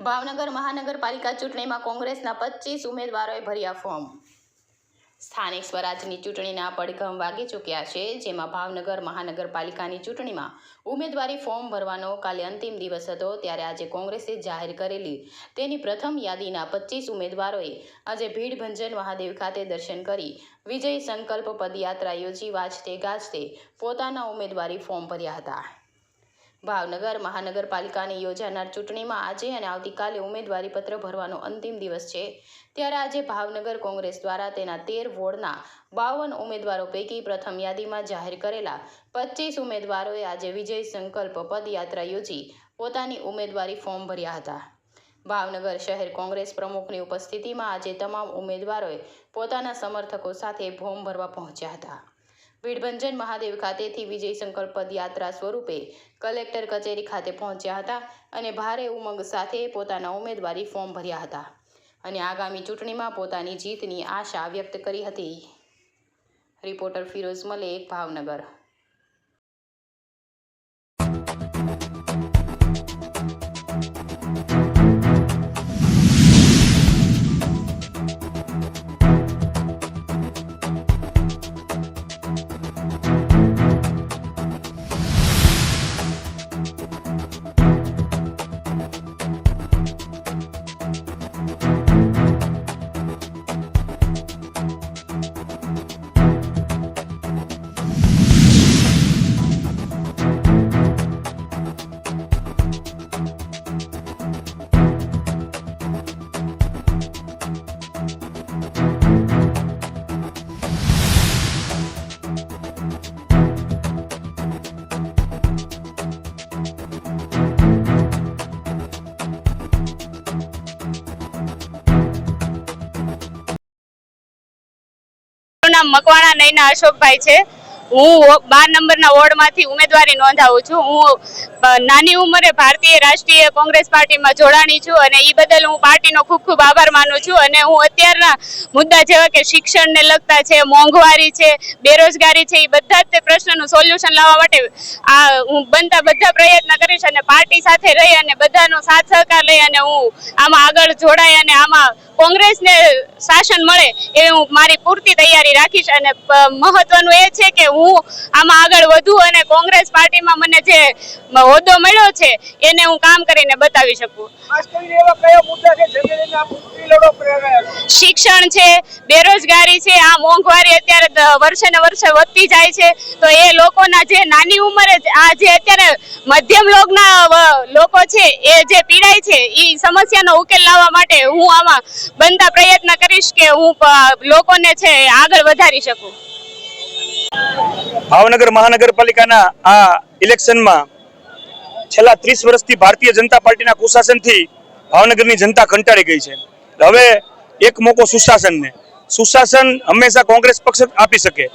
ભાવનગર મહાનગરપાલિકા ચૂંટણીમાં કોંગ્રેસના 25 ઉમેદવારોએ ભર્યા ફોર્મ। સ્થાનિક સ્વરાજની ચૂંટણીના પડઘમ વાગી ચૂક્યા છે, જેમાં ભાવનગર મહાનગરપાલિકાની ચૂંટણીમાં ઉમેદવારી ફોર્મ ભરવાનો કાલે અંતિમ દિવસ હતો। ત્યારે આજે કોંગ્રેસે જાહેર કરેલી તેની પ્રથમ યાદીના 25 ઉમેદવારોએ આજે ભીડભંજન મહાદેવ ખાતે દર્શન કરી વિજય સંકલ્પ પદયાત્રા યોજી વાજતે ગાજતે પોતાના ઉમેદવારી ફોર્મ ભર્યા હતા। ભાવનગર મહાનગરપાલિકાની યોજાનાર ચૂંટણીમાં આજે અને આવતીકાલે ઉમેદવારી પત્ર ભરવાનો અંતિમ દિવસ છે। ત્યારે આજે ભાવનગર કોંગ્રેસ દ્વારા તેના 13 વોર્ડના 52 ઉમેદવારો પૈકી પ્રથમ યાદીમાં જાહેર કરેલા 25 ઉમેદવારોએ આજે વિજય સંકલ્પ પદયાત્રા યોજી પોતાની ઉમેદવારી ફોર્મ ભર્યા હતા। ભાવનગર શહેર કોંગ્રેસ પ્રમુખની ઉપસ્થિતિમાં આજે તમામ ઉમેદવારોએ પોતાના સમર્થકો સાથે ફોર્મ ભરવા પહોંચ્યા હતા। ભીડભંજન મહાદેવ ખાતેથી વિજય સંકલ્પ પદયાત્રા સ્વરૂપે કલેક્ટર કચેરી ખાતે પહોંચ્યા હતા અને ભારે ઉમંગ સાથે પોતાના ઉમેદવારી ફોર્મ ભર્યા હતા અને આગામી ચૂંટણીમાં પોતાની જીતની આશા વ્યક્ત કરી હતી। રિપોર્ટર ફિરોઝ મલેક, ભાવનગર। નામ મકવાણા નૈના અશોકભાઈ છે। હું 12 નંબરના વોર્ડમાંથી ઉમેદવારી નોંધાવું છું। હું નાની ઉંમરે ભારતીય રાષ્ટ્રીય કોંગ્રેસ પાર્ટીમાં જોડાણી છું અને એ બદલ હું પાર્ટીનો ખૂબ ખૂબ આભાર માનું છું। અને હું અત્યારના મુદ્દા જેવા કે શિક્ષણને લગતા છે, મોંઘવારી છે, બેરોજગારી છે, એ બધા જ તે પ્રશ્નનું સોલ્યુશન લાવવા માટે હું બનતા બધા પ્રયત્ન કરીશ અને પાર્ટી સાથે રહી અને બધાનો સાથ સહકાર લઈ અને હું આમાં આગળ જોડાય અને આમાં કોંગ્રેસને શાસન મળે એ હું મારી પૂરતી તૈયારી રાખીશ। અને મહત્વનું એ છે કે હું આમાં આગળ વધું અને કોંગ્રેસ પાર્ટીમાં મને જે હોદ્દો મળ્યો છે એને હું કામ કરીને બતાવી શકું। શિક્ષણ છે, બેરોજગારી છે, આ મોંઘવારી અત્યારે વર્ષે ને વર્ષે વધતી જાય છે, તો એ લોકોના જે નાની ઉંમરે આ જે અત્યારે મધ્યમ લોકો છે એ જે પીડાય છે એ સમસ્યાનો ઉકેલ લાવવા માટે હું આમાં બનતા પ્રયત્ન કરીશ કે હું લોકોને છે આગળ વધારી શકું। ભાવનગર મહાનગરપાલિકાના આ ઇલેક્શનમાં છેલ્લા 30 વર્ષથી ભારતીય જનતા પાર્ટીના કુશાસનથી ભાવનગરની જનતા કંટાળી ગઈ છે। હવે એક મોકો સુશાસનને, સુશાસન હંમેશા કોંગ્રેસ પક્ષ આપી શકે।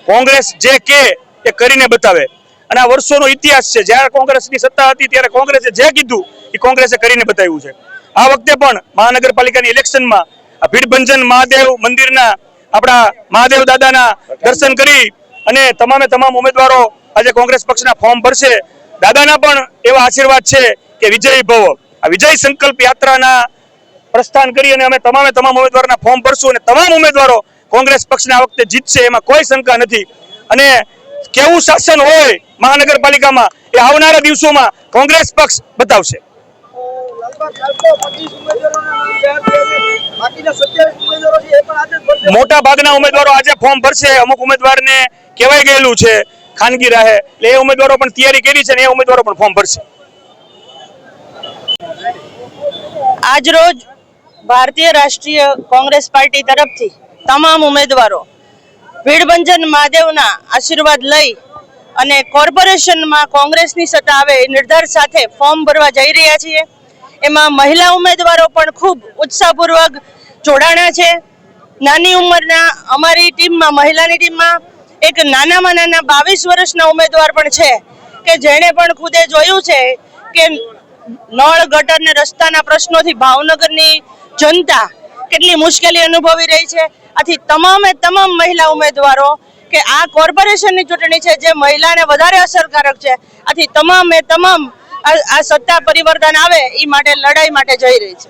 કોંગ્રેસ જે કે એ કરીને બતાવે અને આ વર્ષોનો ઇતિહાસ છે। જ્યારે કોંગ્રેસની સત્તા હતી ત્યારે કોંગ્રેસે જે કીધું એ કોંગ્રેસે કરીને બતાવ્યું છે। આ વખતે પણ મહાનગરપાલિકાની ઇલેક્શનમાં ભીડભંજન મહાદેવ મંદિરના આપણા મહાદેવ દાદાના દર્શન કરી અને તમામ ઉમેદવારો આજે કોંગ્રેસ પક્ષના ફોર્મ ભરશે। દાદાના પણ એવા આશીર્વાદ છે કે વિજય ભવ, આ વિજય સંકલ્પ યાત્રાના પ્રસ્થાન કરી અને અમે તમામ ઉમેદવારોના ફોર્મ ભરશું અને તમામ ઉમેદવારો કોંગ્રેસ પક્ષના આ વખતે જીતશે, એમાં કોઈ શંકા નથી। અને કેવું શાસન હોય મહાનગરપાલિકામાં એ આવનારા દિવસોમાં કોંગ્રેસ પક્ષ બતાવશે। મોટા ભાગના ઉમેદવારો આજે ફોર્મ ભરશે। અમુક ઉમેદવારને કહેવાય ગયેલું છે ખાનગી રાહે, એટલે એ ઉમેદવારો પણ તૈયારી કરી છે અને એ ઉમેદવારો પણ ફોર્મ ભરશે। આજ રોજ ભારતીય રાષ્ટ્રીય કોંગ્રેસ પાર્ટી તરફથી તમામ ઉમેદવારો ભીડભંજન મહાદેવના આશીર્વાદ લઈ અને કોર્પોરેશનમાં કોંગ્રેસની સત્તા આવે એ નિર્ધાર સાથે ફોર્મ ભરવા જઈ રહ્યા છીએ। એમાં મહિલા ઉમેદવારો પણ ખૂબ ઉત્સાહપૂર્વક જોડાણા છે। નાની ઉંમરના અમારી ટીમમાં, મહિલાની ટીમમાં એક નાનામાં નાના 22 વર્ષના ઉમેદવાર પણ છે કે જેણે પણ ખુદે જોયું છે કે નળ, ગટર ને રસ્તાના પ્રશ્નોથી ભાવનગરની જનતા કેટલી મુશ્કેલી અનુભવી રહી છે। આથી તમામ મહિલા ઉમેદવારો કે આ કોર્પોરેશનની ચૂંટણી છે જે મહિલાને વધારે અસરકારક છે, આથી તમામ આ સત્તા પરિવર્તન આવે એ માટે લડાઈ માટે જઈ રહી છે.